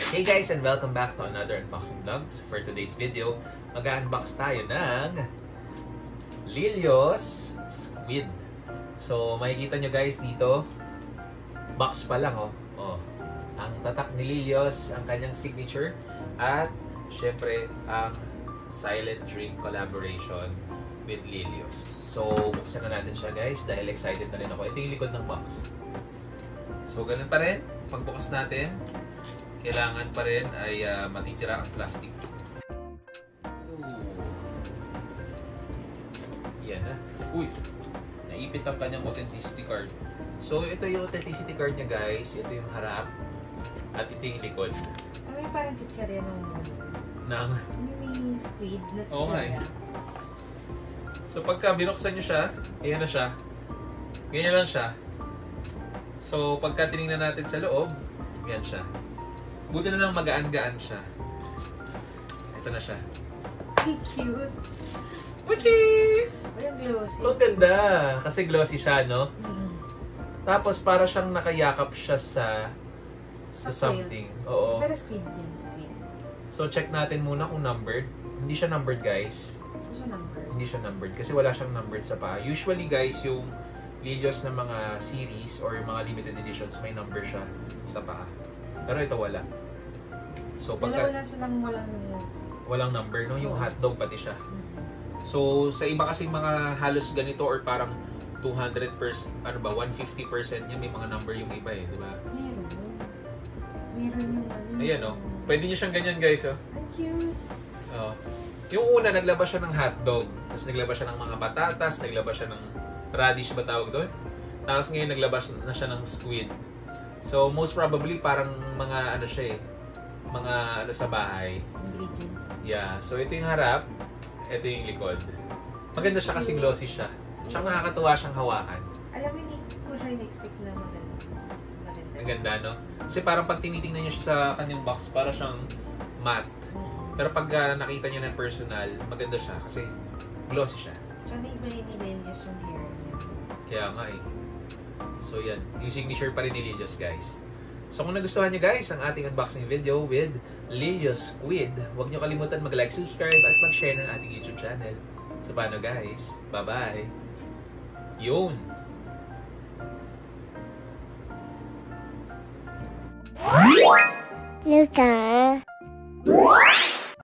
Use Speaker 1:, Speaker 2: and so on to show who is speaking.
Speaker 1: Hey guys, and welcome back to another unboxing vlog. So for today's video, mag-unbox tayo ng Lilios Squid. So makikita nyo guys dito, box pa lang ang tatak ni Lilios, ang kanyang signature, at syempre ang silent drink collaboration with Lilios. So buksan na natin siya guys dahil excited na rin ako. Ito yung likod ng box. So ganun pa rin, pagbukas natin, kailangan pa rin ay matitira ang plastic. Yan na. Uy! Naipit ang kanyang authenticity card. So ito yung authenticity card niya guys. Ito yung harap. At ito yung likod.
Speaker 2: May parang chichirya
Speaker 1: ng
Speaker 2: may squid na chichirya.
Speaker 1: Okay. So pagka binuksan nyo siya, ayan na siya. Ganyan lang siya. So pagka tinignan natin sa loob, yan siya. Buti na lang magaan-gaan siya. Ito na siya.
Speaker 2: Ay, cute!
Speaker 1: Puchi!
Speaker 2: Ay, ang glossy.
Speaker 1: Ang ganda! Kasi glossy siya, no?
Speaker 2: Mm.
Speaker 1: Tapos para siyang nakayakap siya sa something. Oo.
Speaker 2: Pero squid yan, squid.
Speaker 1: So check natin muna kung numbered. Hindi siya numbered guys.
Speaker 2: Hindi siya number.
Speaker 1: Hindi siya numbered kasi wala siyang numbered sa paa. Usually guys, yung Lilios na mga series or mga limited editions, may number siya sa paa. Pero ito wala. So pagka
Speaker 2: wala silang
Speaker 1: walang number, no? Yung hotdog pati siya. So sa iba kasi mga halos ganito or parang 200%, ano ba, 150% niya may mga number yung iba eh, di ba?
Speaker 2: Meron. Meron yung ano.
Speaker 1: Ayan oh. Pwede niyo siyang ganyan guys oh.
Speaker 2: Ang cute.
Speaker 1: Oh. Yung una naglabas siya ng hotdog, tapos naglabas siya ng mga patatas, naglabas siya ng radish ba tawag doon? Tapos ngayon naglabas na siya ng squid. So most probably parang mga ano siya eh, mga ano sa bahay.
Speaker 2: Ingredients.
Speaker 1: Yeah. So ito yung harap, ito yung likod. Maganda siya kasi glossy siya. Tsaka nakakatuwa siyang hawakan.
Speaker 2: Alam mo, hindi ko siya in-expect na maganda.
Speaker 1: Ang ganda, no? Kasi parang pag tinitingnan niyo siya sa kanyang box, para siyang matte. Pero pag nakita niyo na personal, maganda siya kasi glossy siya.
Speaker 2: So, iba yung Lilios yung hair niya.
Speaker 1: Kaya nga eh. So yan, yung signature pa rin ni Lilios guys. So kung nagustuhan niyo guys ang ating unboxing video with Lilios Squid, huwag niyo kalimutan mag-like, subscribe at mag-share ng ating YouTube channel. So paano guys? Bye-bye! Yun!
Speaker 3: Luta.